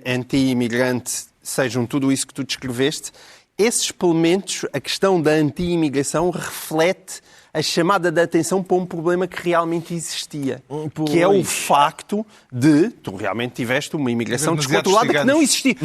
S4: anti-imigrante sejam tudo isso que tu descreveste, esses elementos, a questão da anti-imigração, reflete a chamada de atenção para um problema que realmente existia. Que é o facto de tu realmente tiveste uma imigração descontrolada que não existia.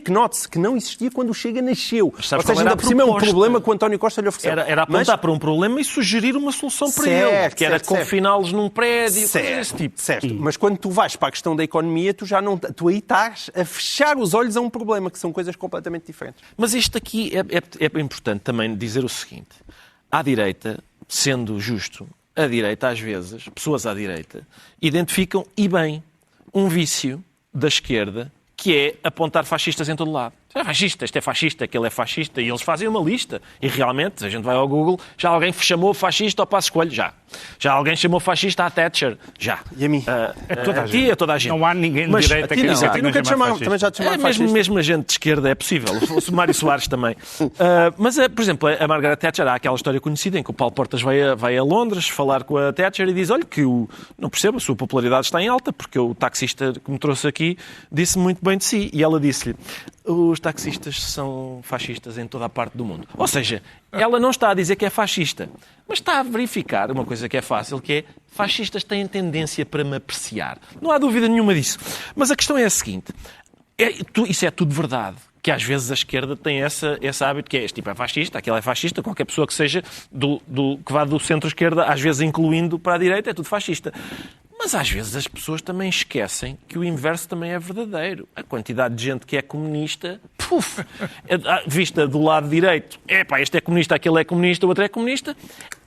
S4: Que note-se, que não existia quando o Chega nasceu. Ou seja, ainda por cima é um problema que o António Costa lhe ofereceu.
S7: Era apontar para um problema e sugerir uma solução para ele, que era confiná-los num prédio, coisas desse tipo.
S4: Certo. Mas quando tu vais para a questão da economia, tu aí estás a fechar os olhos a um problema, que são coisas completamente diferentes.
S7: Mas isto aqui é importante também dizer o seguinte. À direita, sendo justo, a direita, às vezes, pessoas à direita, identificam, e bem, um vício da esquerda, que é apontar fascistas em todo lado. É fascista, este é fascista, aquele é fascista, e eles fazem uma lista. E realmente, se a gente vai ao Google, já alguém chamou fascista ao Passos Coelho? Já. Já alguém chamou fascista à Thatcher? Já.
S4: E a mim?
S7: É toda a gente.
S6: Não há ninguém de direita que
S4: nunca te chamaram. Também já te chamaram fascista.
S7: Mesmo a gente de esquerda é possível. O Mário Soares também. Mas, por exemplo, a Margaret Thatcher, há aquela história conhecida em que o Paulo Portas vai a Londres falar com a Thatcher e diz, olha, que não percebo, a sua popularidade está em alta, porque o taxista que me trouxe aqui disse muito bem de si. E ela disse-lhe, os taxistas são fascistas em toda a parte do mundo. Ou seja, ela não está a dizer que é fascista, mas está a verificar uma coisa que é fácil, que é fascistas têm tendência para me apreciar. Não há dúvida nenhuma disso. Mas a questão é a seguinte, isso é tudo verdade, que às vezes a esquerda tem esse hábito, que é este tipo é fascista, aquele é fascista, qualquer pessoa que seja que vá do centro-esquerda, às vezes incluindo para a direita, é tudo fascista. Mas às vezes as pessoas também esquecem que o inverso também é verdadeiro. A quantidade de gente que é comunista, vista do lado direito, este é comunista, aquele é comunista, o outro é comunista.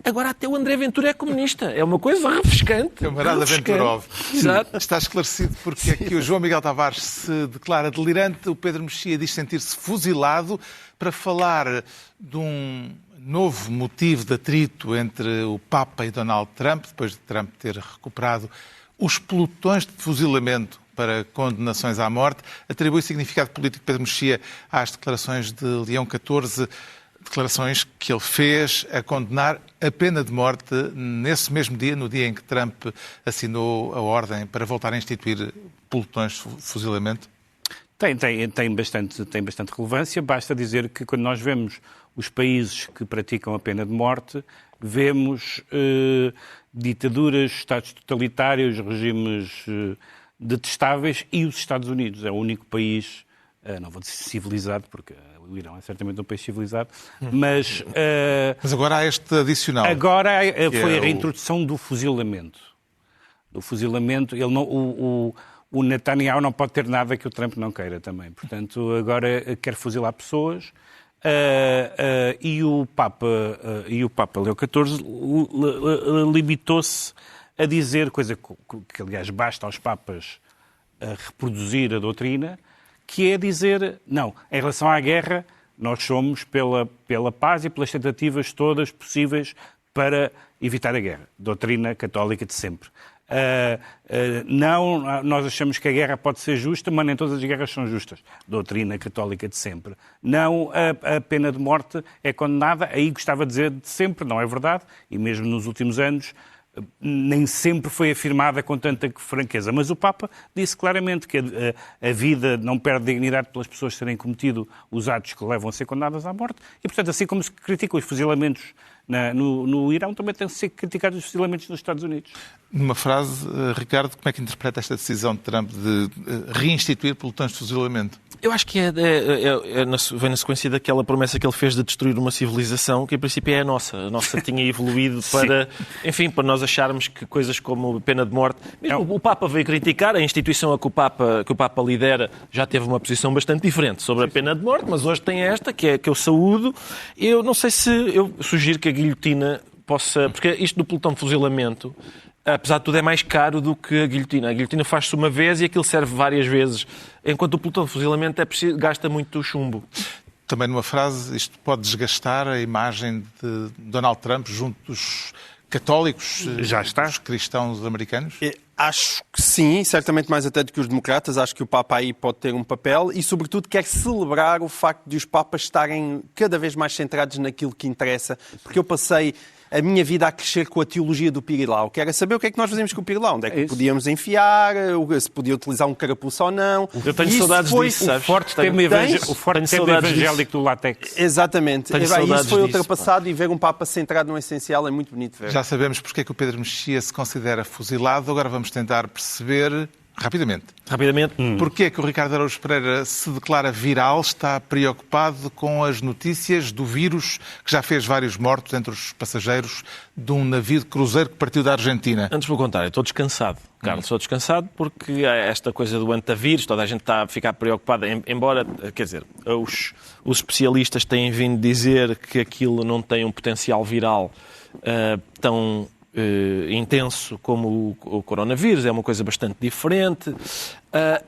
S7: Agora até o André Ventura é comunista. É uma coisa refrescante.
S1: Camarada Venturov.
S7: Exato.
S1: Está esclarecido porque é que o João Miguel Tavares se declara delirante, o Pedro Mexia diz sentir-se fuzilado, para falar de um novo motivo de atrito entre o Papa e Donald Trump, depois de Trump ter recuperado os pelotões de fuzilamento para condenações à morte. Atribui significado político, Pedro Mexia, às declarações de Leão XIV, declarações que ele fez a condenar a pena de morte nesse mesmo dia, no dia em que Trump assinou a ordem para voltar a instituir pelotões de fuzilamento?
S6: Tem bastante relevância. Basta dizer que quando nós vemos os países que praticam a pena de morte, vemos ditaduras, estados totalitários, regimes detestáveis, e os Estados Unidos é o único país, não vou dizer civilizado, porque o Irão é certamente um país civilizado, mas...
S1: Mas agora há este adicional.
S6: Agora foi a reintrodução do fuzilamento. Ele não... O Netanyahu não pode ter nada que o Trump não queira também. Portanto, agora quer fuzilar pessoas. E o Papa Leão XIV limitou-se a dizer, coisa que aliás basta aos Papas reproduzir a doutrina, que é dizer, não, em relação à guerra, nós somos pela paz e pelas tentativas todas possíveis para evitar a guerra. Doutrina católica de sempre. Não, nós achamos que a guerra pode ser justa, mas nem todas as guerras são justas. Doutrina católica de sempre. Não, a pena de morte é condenada, aí gostava de dizer de sempre, não é verdade, e mesmo nos últimos anos nem sempre foi afirmada com tanta franqueza. Mas o Papa disse claramente que a vida não perde dignidade pelas pessoas terem cometido os atos que levam a ser condenadas à morte, e portanto, assim como se criticam os fuzilamentos no Irão, também tem de ser criticados os fuzilamentos nos Estados Unidos.
S1: Numa frase, Ricardo, como é que interpreta esta decisão de Trump de reinstituir pelotões de fuzilamento?
S7: Eu acho que vem na sequência daquela promessa que ele fez de destruir uma civilização que, em princípio, é a nossa. A nossa tinha evoluído para, enfim, para nós acharmos que coisas como pena de morte... Mesmo o Papa veio criticar, a instituição a que o Papa lidera já teve uma posição bastante diferente sobre a pena de morte, mas hoje tem esta, que eu saúdo. Eu não sei se... Eu sugiro que a guilhotina possa... Porque isto do pelotão de fuzilamento, apesar de tudo, é mais caro do que a guilhotina. A guilhotina faz-se uma vez e aquilo serve várias vezes, enquanto o pelotão de fuzilamento gasta muito chumbo.
S1: Também numa frase, isto pode desgastar a imagem de Donald Trump junto dos católicos,
S6: já está,
S1: dos cristãos americanos?
S4: Acho que sim, certamente mais até do que os democratas. Acho que o Papa aí pode ter um papel e, sobretudo, quer celebrar o facto de os Papas estarem cada vez mais centrados naquilo que interessa. Porque eu passei a minha vida a crescer com a teologia do Pirilau. Quero saber o que é que nós fazemos com o Pirilau. Onde é que podíamos enfiar, se podia utilizar um carapuço ou não.
S7: Eu tenho saudades disso, sabes?
S6: O forte tema evangélico do látex.
S4: Exatamente. Isso foi ultrapassado e ver um Papa centrado no essencial é muito bonito ver.
S1: Já sabemos porque é que o Pedro Mexia se considera fuzilado. Agora vamos tentar perceber... Rapidamente. Porquê é que o Ricardo Araújo Pereira se declara viral? Está preocupado com as notícias do vírus que já fez vários mortos entre os passageiros de um navio de cruzeiro que partiu da Argentina.
S7: Antes, pelo contrário, estou descansado. Carlos, estou descansado porque esta coisa do antavírus, toda a gente está a ficar preocupada, embora, quer dizer, os especialistas têm vindo dizer que aquilo não tem um potencial viral tão... intenso como o coronavírus, é uma coisa bastante diferente.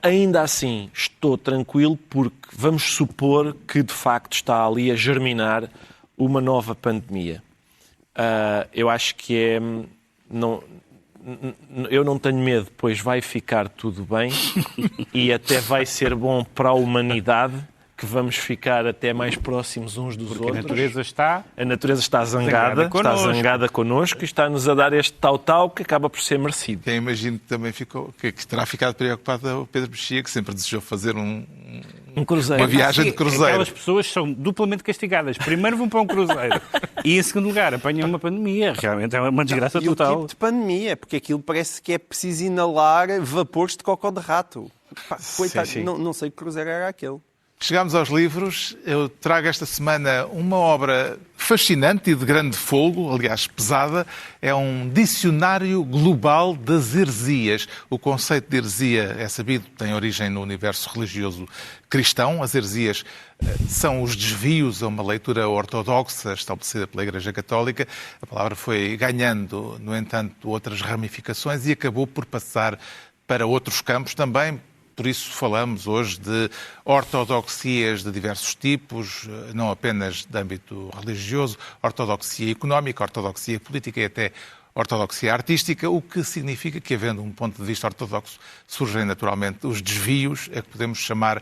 S7: Ainda assim, estou tranquilo porque vamos supor que de facto está ali a germinar uma nova pandemia. Eu acho que eu não tenho medo, pois vai ficar tudo bem e até vai ser bom para a humanidade, que vamos ficar até mais próximos uns dos outros.
S6: A natureza está
S7: zangada connosco e está-nos a dar este tal que acaba por ser merecido.
S1: Quem imagino que também que terá ficado preocupado é o Pedro Mexia, que sempre desejou fazer um
S7: cruzeiro.
S1: Uma viagem de cruzeiro.
S6: Aquelas pessoas são duplamente castigadas. Primeiro vão para um cruzeiro e, em segundo lugar, apanham uma pandemia. Realmente é uma desgraça total.
S4: E o tipo de pandemia, porque aquilo parece que é preciso inalar vapores de cocó de rato. Coitado, sim. Não sei que cruzeiro era aquele.
S1: Chegámos aos livros. Eu trago esta semana uma obra fascinante e de grande folgo, aliás pesada, é um dicionário global das heresias. O conceito de heresia, é sabido, tem origem no universo religioso cristão. As heresias são os desvios a uma leitura ortodoxa estabelecida pela Igreja Católica. A palavra foi ganhando, no entanto, outras ramificações e acabou por passar para outros campos também. Por isso falamos hoje de ortodoxias de diversos tipos, não apenas de âmbito religioso, ortodoxia económica, ortodoxia política e até ortodoxia artística, o que significa que, havendo um ponto de vista ortodoxo, surgem naturalmente os desvios, a que podemos chamar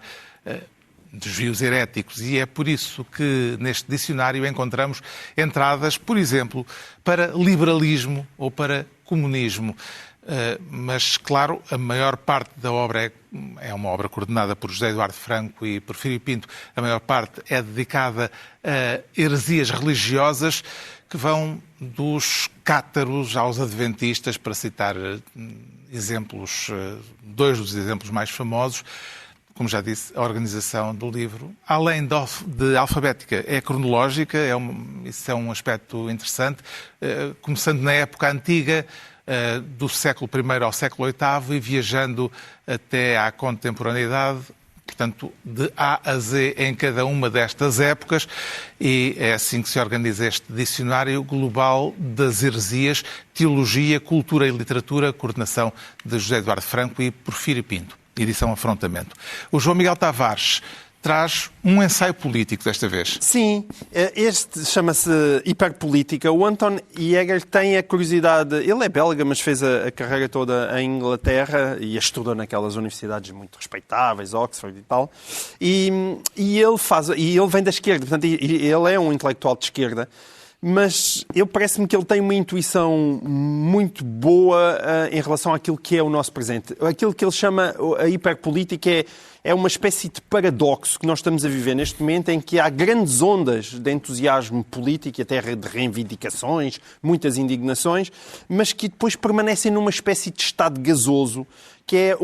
S1: desvios heréticos. E é por isso que neste dicionário encontramos entradas, por exemplo, para liberalismo ou para comunismo. Mas, claro, a maior parte da obra é uma obra coordenada por José Eduardo Franco e Porfírio Pinto. A maior parte é dedicada a heresias religiosas que vão dos cátaros aos adventistas, para citar exemplos, dois dos exemplos mais famosos. Como já disse, a organização do livro, além de alfabética, é cronológica, isso é um aspecto interessante, começando na época antiga, do século I ao século VIII e viajando até à contemporaneidade, portanto, de A a Z em cada uma destas épocas, e é assim que se organiza este dicionário global das heresias, teologia, cultura e literatura, coordenação de José Eduardo Franco e Porfírio Pinto, edição Afrontamento. O João Miguel Tavares traz um ensaio político desta vez.
S4: Sim, este chama-se Hiperpolítica. O Anton Jäger tem a curiosidade, ele é belga, mas fez a carreira toda em Inglaterra e estudou naquelas universidades muito respeitáveis, Oxford e tal, e ele vem da esquerda, portanto, ele é um intelectual de esquerda, mas parece-me que ele tem uma intuição muito boa em relação àquilo que é o nosso presente. Aquilo que ele chama a hiperpolítica é uma espécie de paradoxo que nós estamos a viver neste momento, em que há grandes ondas de entusiasmo político e até de reivindicações, muitas indignações, mas que depois permanecem numa espécie de estado gasoso, que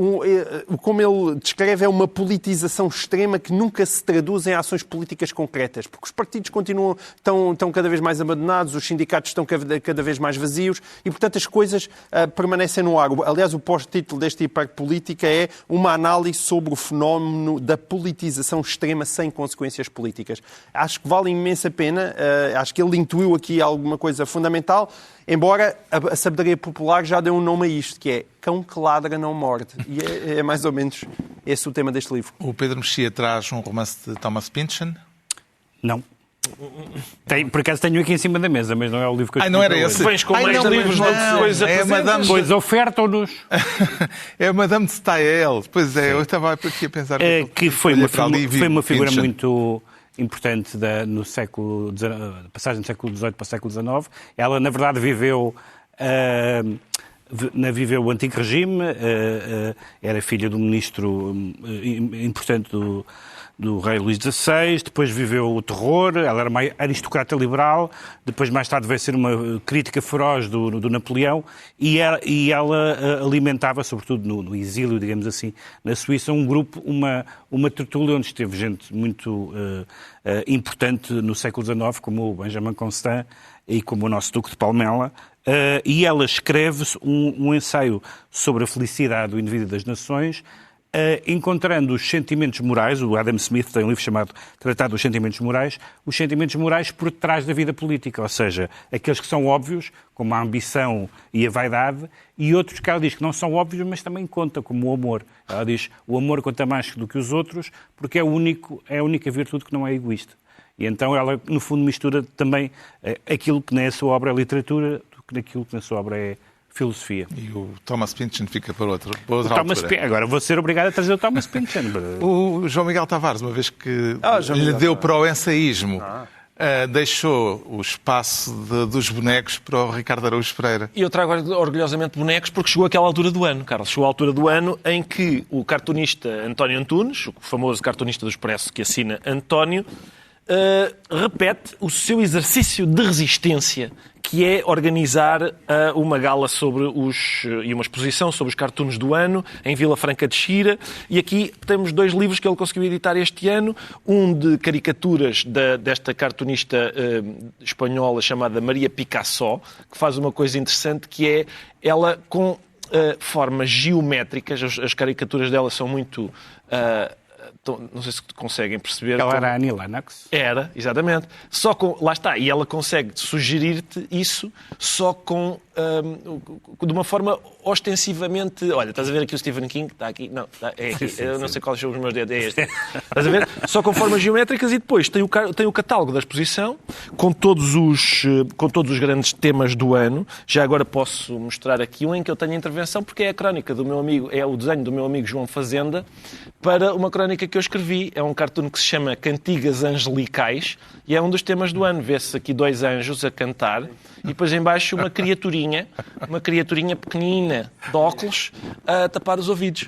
S4: como ele descreve, é uma politização extrema que nunca se traduz em ações políticas concretas, porque os partidos estão cada vez mais abandonados, os sindicatos estão cada vez mais vazios e, portanto, as coisas permanecem no ar. Aliás, o pós-título desta hiperpolítica é uma análise sobre o fenómeno da politização extrema sem consequências políticas. Acho que vale imensa pena, acho que ele intuiu aqui alguma coisa fundamental, embora a sabedoria popular já deu um nome a isto, que é cão que ladra não morde. E é mais ou menos esse o tema deste livro.
S1: O Pedro Mexia traz um romance de Thomas Pynchon?
S6: Não. Por acaso tenho aqui em cima da mesa, mas não é o livro que eu escolhi.
S1: Não era esse?
S7: Vens com mais livros, depois apresentas.
S6: Pois ofertam-nos.
S1: É a Madame de Staël. Pois é, eu estava aqui a pensar...
S6: que foi uma figura muito importante no século XIX, passagem do século XVIII para o século XIX. Ela, na verdade, viveu o antigo regime, era filha do ministro importante do rei Luís XVI, depois viveu o terror, ela era uma aristocrata liberal, depois mais tarde veio ser uma crítica feroz do Napoleão e ela alimentava, sobretudo no exílio, digamos assim, na Suíça, um grupo, uma tertúlia onde esteve gente muito importante no século XIX, como o Benjamin Constant e como o nosso Duque de Palmela, e ela escreve um ensaio sobre a felicidade do indivíduo e das nações, encontrando os sentimentos morais. O Adam Smith tem um livro chamado Tratado dos Sentimentos Morais, os sentimentos morais por trás da vida política, ou seja, aqueles que são óbvios, como a ambição e a vaidade, e outros que ela diz que não são óbvios, mas também conta, como o amor. Ela diz o amor conta mais do que os outros, porque é a única virtude que não é egoísta. E então ela, no fundo, mistura também aquilo que na sua obra é literatura, do que naquilo que na sua obra é filosofia.
S1: E o Thomas Pynchon fica para outra altura.
S6: Agora vou ser obrigado a trazer o Thomas Pynchon.
S1: O João Miguel Tavares, uma vez que lhe deu para o ensaísmo, deixou o espaço dos bonecos para o Ricardo Araújo Pereira.
S7: E eu trago orgulhosamente bonecos porque chegou aquela altura do ano, Carlos. Chegou a altura do ano em que o cartunista António Antunes, o famoso cartunista do Expresso que assina António, repete o seu exercício de resistência, que é organizar uma gala e uma exposição sobre os cartoons do ano em Vila Franca de Xira. E aqui temos 2 livros que ele conseguiu editar este ano. Um de caricaturas desta cartunista espanhola chamada Maria Picasso, que faz uma coisa interessante, que é ela com formas geométricas. As caricaturas dela são muito... não sei se conseguem perceber.
S6: Ela era a Annie Lennox?
S7: Era, exatamente. Só com, lá está, e ela consegue sugerir-te isso só com de uma forma ostensivamente... Olha, estás a ver aqui o Stephen King? Está aqui? Não, é aqui. Eu não sei quais são os meus dedos. É este. Estás a ver? Só com formas geométricas e depois tem o catálogo da exposição com todos os grandes temas do ano. Já agora posso mostrar aqui um em que eu tenho intervenção, porque é a crónica do meu amigo, é o desenho do meu amigo João Fazenda para uma crónica que eu escrevi. É um cartoon que se chama Cantigas Angelicais e é um dos temas do ano. Vê-se aqui 2 anjos a cantar e depois em baixo uma criaturinha pequenina, de óculos, a tapar os ouvidos.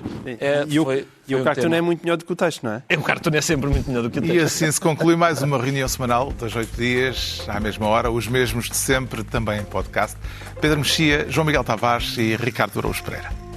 S4: E o cartoon é muito melhor do que o texto, não é?
S7: O cartoon é sempre muito melhor do que o texto.
S1: E assim se conclui mais uma reunião semanal, das 8 dias, à mesma hora, os mesmos de sempre, também em podcast. Pedro Mexia, João Miguel Tavares e Ricardo Araújo Pereira.